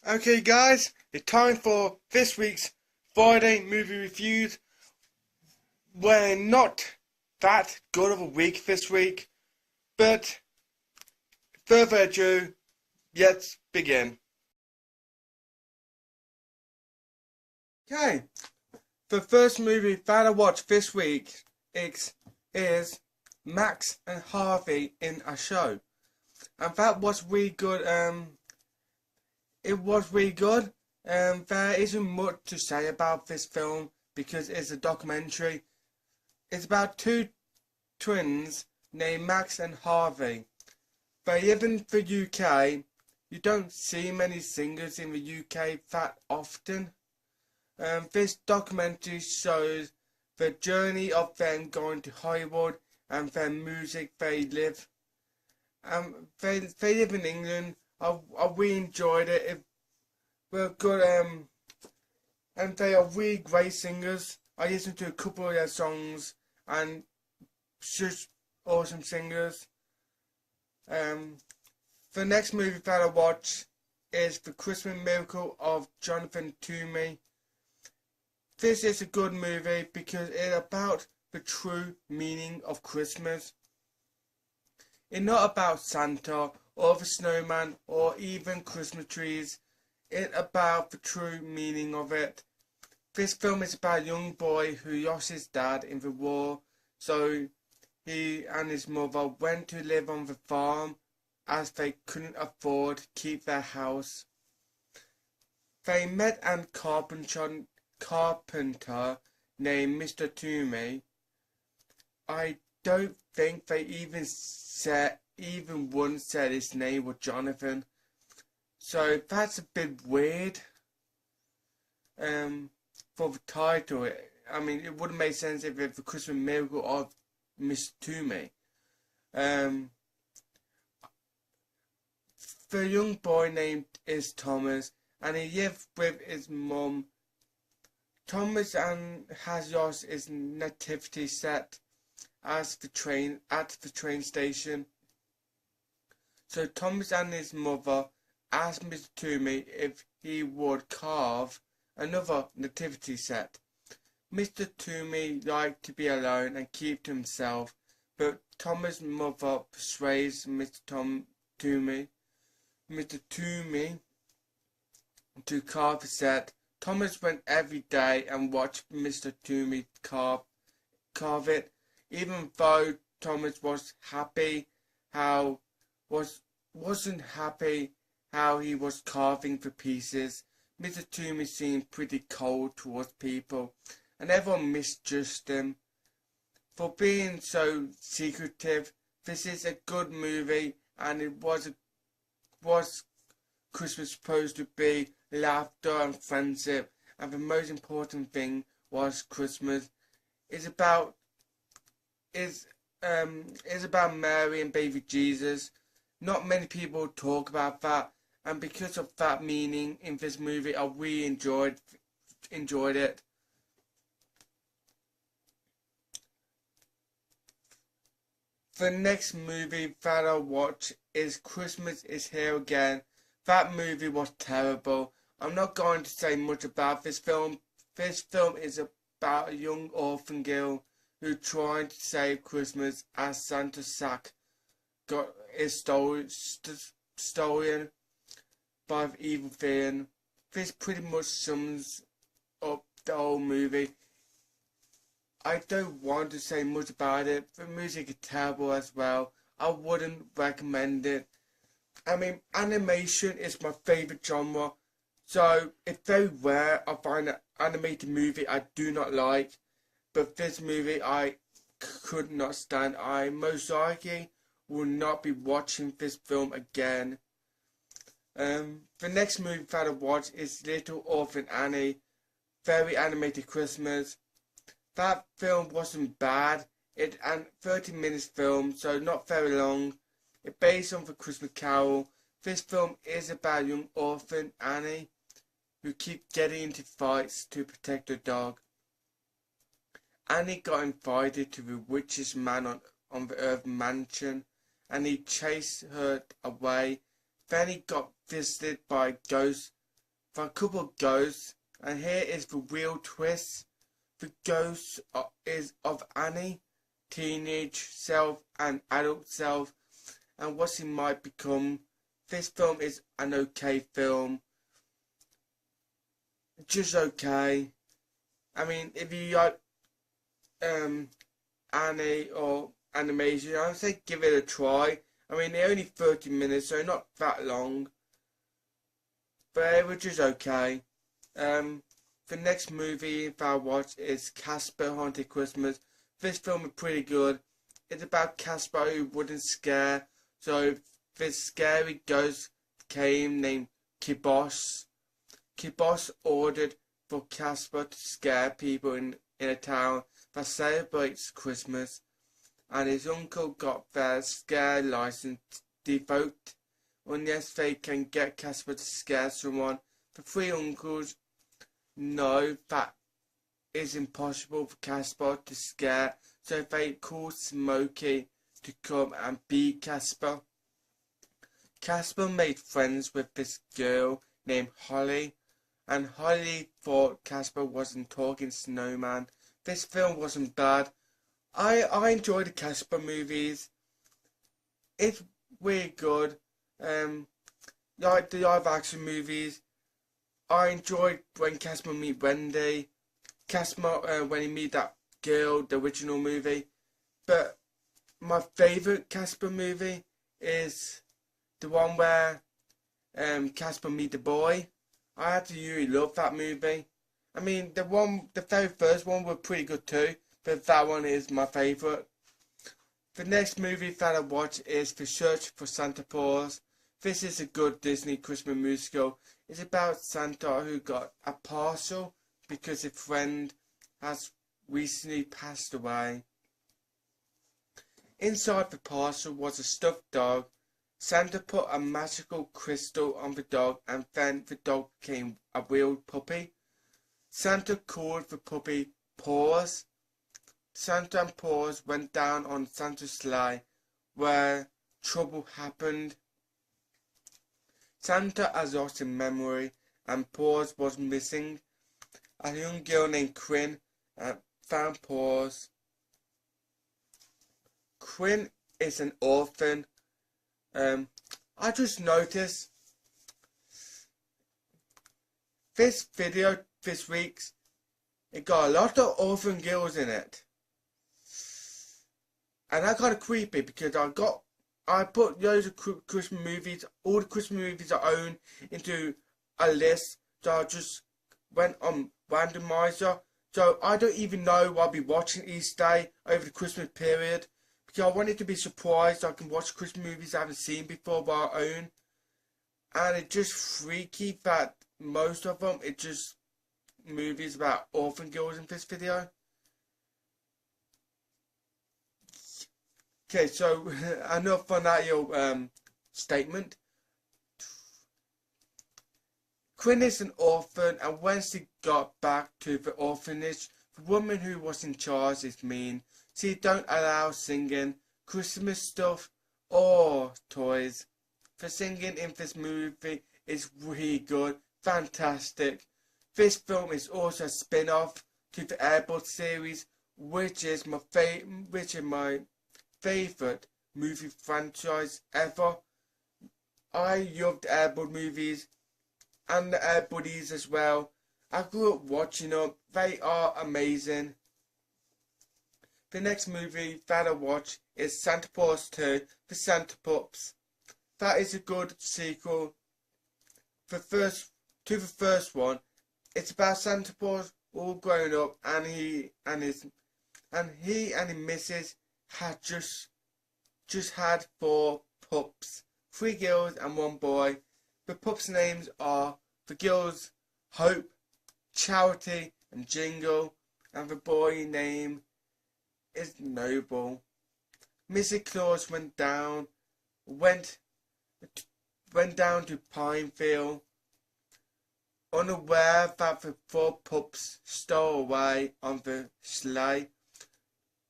Okay guys, it's time for this week's Friday movie reviews. We're not that good of a week this week, but further ado, let's begin. Okay, the first movie that I watched this week is Max and Harvey in a Show. And that was really good. It was really good. There isn't much to say about this film because it's a documentary. It's about two twins named Max and Harvey. They live in the UK. You don't see many singers in the UK that often. This documentary shows the journey of them going to Hollywood and their music they live. They live in England. I really enjoyed it. It were good, and they are really great singers. I listened to a couple of their songs, and just awesome singers. The next movie that I watched is The Christmas Miracle of Jonathan Toomey. This is a good movie because it's about the true meaning of Christmas. It's not about Santa or the snowman or even Christmas trees. It's about the true meaning of it. This film is about a young boy who lost his dad in the war, so he and his mother went to live on the farm as they couldn't afford to keep their house. They met a carpenter named Mr. Toomey. I don't think they even once said his name was Jonathan. So that's a bit weird. For the title, I mean, it wouldn't make sense if it's The Christmas Miracle of Mr. Toomey. The young boy named is Thomas, and he lived with his mum. Thomas has lost his nativity set at the train station. So Thomas and his mother asked Mr. Toomey if he would carve another nativity set. Mr. Toomey liked to be alone and keep to himself, but Thomas' mother persuades Mr. Toomey to carve the set. Thomas went every day and watched Mr. Toomey carve it, even though Thomas wasn't happy how he was carving the pieces. Mr. Toomey seemed pretty cold towards people, and everyone misjudged him for being so secretive. This is a good movie, and it was Christmas supposed to be laughter and friendship, and the most important thing was Christmas. It's about Mary and baby Jesus. Not many people talk about that, and because of that meaning in this movie, I really enjoyed it. The next movie that I watched is Christmas Is Here Again. That movie was terrible. I'm not going to say much about this film. This film is about a young orphan girl who trying to save Christmas as Santa's sack is stolen by the evil villain. This pretty much sums up the whole movie. I don't want to say much about it. The music is terrible as well. I wouldn't recommend it. I mean, animation is my favourite genre, so it's very rare I find an animated movie I do not like. But this movie I could not stand. I most likely will not be watching this film again. The next movie that I watched is Little Orphan Annie. Very animated Christmas. That film wasn't bad. It's a 30-minute film, so not very long. It's based on The Christmas Carol. This film is about young orphan Annie who keeps getting into fights to protect her dog. Annie got invited to the richest man on the earth mansion, and he chased her away. Then he got visited by ghosts for a couple of ghosts, and here is the real twist. The ghost is of Annie, teenage self and adult self, and what she might become. This film is an okay film. Just okay. I mean, if you like Annie or animation, I would say give it a try. I mean, they're only 30 minutes, so not that long. But it was just okay. The next movie that I watched is Casper Haunted Christmas. This film is pretty good. It's about Casper who wouldn't scare. So this scary ghost came named Kibos. Kibos ordered for Casper to scare people in a town that celebrates Christmas. And his uncle got their scare license revoked unless they can get Casper to scare someone. The three uncles know that it's impossible for Casper to scare, so they call Smokey to come and be Casper. Casper made friends with this girl named Holly, and Holly thought Casper wasn't talking snowman. This film wasn't bad. I enjoy the Casper movies. It's really good. Like the live action movies. I enjoyed when Casper meet Wendy. Casper when he meet that girl, the original movie. But my favourite Casper movie is the one where Casper meet the boy. I actually really love that movie. I mean, the very first one was pretty good too, but that one is my favourite. The next movie that I watch is The Search for Santa Paws. This is a good Disney Christmas musical. It's about Santa who got a parcel because a friend has recently passed away. Inside the parcel was a stuffed dog. Santa put a magical crystal on the dog, and then the dog became a real puppy. Santa called the puppy Paws. Santa and Paws went down on Santa's sleigh, where trouble happened. Santa has lost his memory, and Paws was missing. A young girl named Quinn found Paws. Quinn is an orphan. I just noticed this video this week's, it got a lot of Orphan Girls in it. And that kind of creepy because I put loads of Christmas movies, all the Christmas movies I own, into a list. So I just went on randomizer. So I don't even know what I'll be watching each day over the Christmas period. Because I wanted to be surprised so I can watch Christmas movies I haven't seen before but I own. And it's just freaky that most of them, it's just movies about orphan girls in this video. Okay, so enough on that your statement. Quinn is an orphan, and when she got back to the orphanage, the woman who was in charge is mean. She don't allow singing, Christmas stuff, or toys. The singing in this movie is really good, fantastic. This film is also a spin-off to the Airboat series, which is my favourite movie franchise ever. I love the Airboat movies and the Air Buddies as well. I grew up watching them. They are amazing. The next movie that I watch is Santa Paws 2, The Santa Pups. That is a good sequel to the first one. It's about Santa Paws all grown up, and he and his missus had just had 4 pups, 3 girls and 1 boy. The pups' names are the girls Hope, Charity and Jingle, and the boy name is Noble. Mrs. Claus went down to Pinefield, unaware that the 4 pups stole away on the sleigh.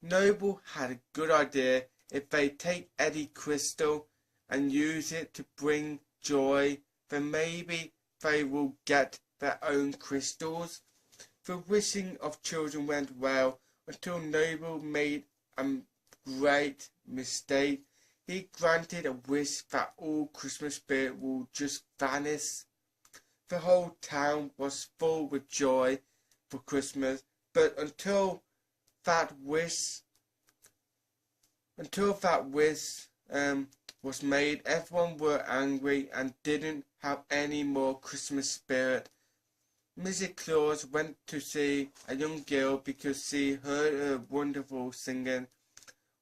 Noble had a good idea. If they take Eddie Crystal and use it to bring joy, then maybe they will get their own crystals. The wishing of children went well until Noble made a great mistake. He granted a wish that all Christmas spirit will just vanish. The whole town was full with joy for Christmas, but until that wish was made, everyone were angry and didn't have any more Christmas spirit. Mrs. Claus went to see a young girl because she heard her wonderful singing.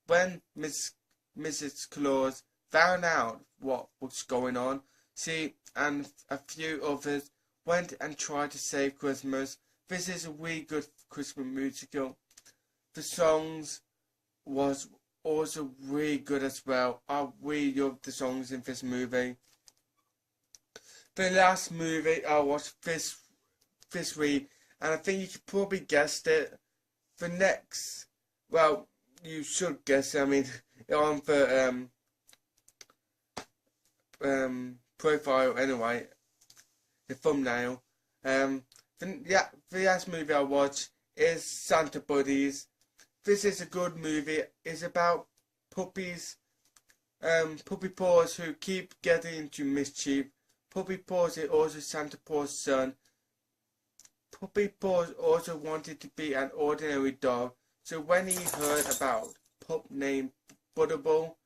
When Mrs. Claus found out what was going on, she and a few others went and tried to save Christmas. This is a really good Christmas musical. The songs was also really good as well. I really love the songs in this movie. The last movie I watched this week, and I think you could probably guessed it. The next, well, you should guess it. I mean, on the profile anyway, the thumbnail. The last movie I watched is Santa Buddies. This is a good movie. It's about puppies, puppy Paws who keep getting into mischief. Puppy Paws is also Santa Paws' son. Puppy Paws also wanted to be an ordinary dog, so when he heard about pup named Butterball,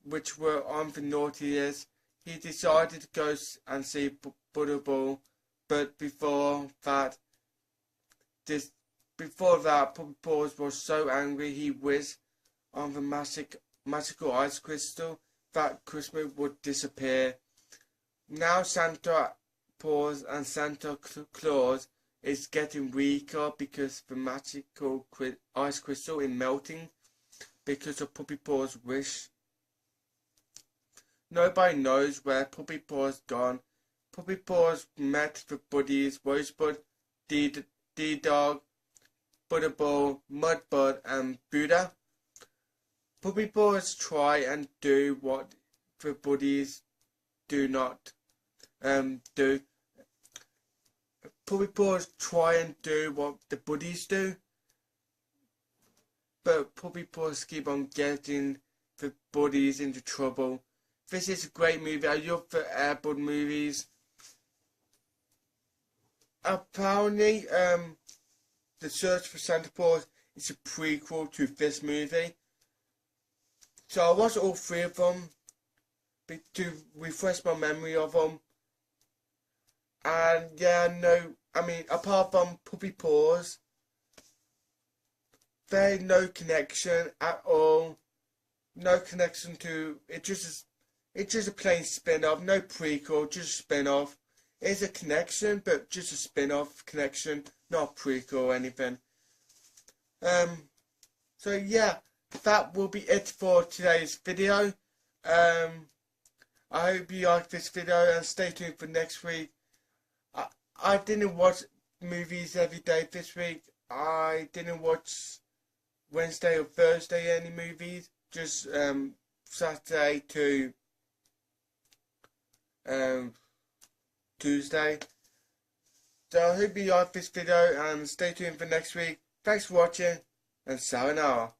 which were on the naughty list, he decided to go and see Butterball. But before that, Puppy Paws was so angry he wished on the magical ice crystal that Christmas would disappear. Now Santa Paws and Santa Claus is getting weaker because the magical ice crystal is melting because of Puppy Paws' wish. Nobody knows where Puppy Paws gone. Puppy Paws met the buddies Rosebud, D-Dog, Butterball, Mudbud and Buddha. Puppy Paws try and do what the buddies do not do. Puppy Paws try and do what the buddies do, but Puppy Paws keep on getting the buddies into trouble. This is a great movie. I love the Air Bud movies. Apparently, The Search for Santa Paws is a prequel to this movie. So I watched all three of them to refresh my memory of them. And yeah, no, I mean, apart from Puppy Paws, there's no connection at all. No connection to it. It's just a plain spin-off. No prequel, just a spin-off. It's a connection, but just a spin-off connection, not a prequel or anything. So yeah, that will be it for today's video. I hope you liked this video and stay tuned for next week. I didn't watch movies every day this week. I didn't watch Wednesday or Thursday any movies. Just Saturday to Tuesday. So I hope you liked this video and stay tuned for next week. Thanks for watching and sayonara.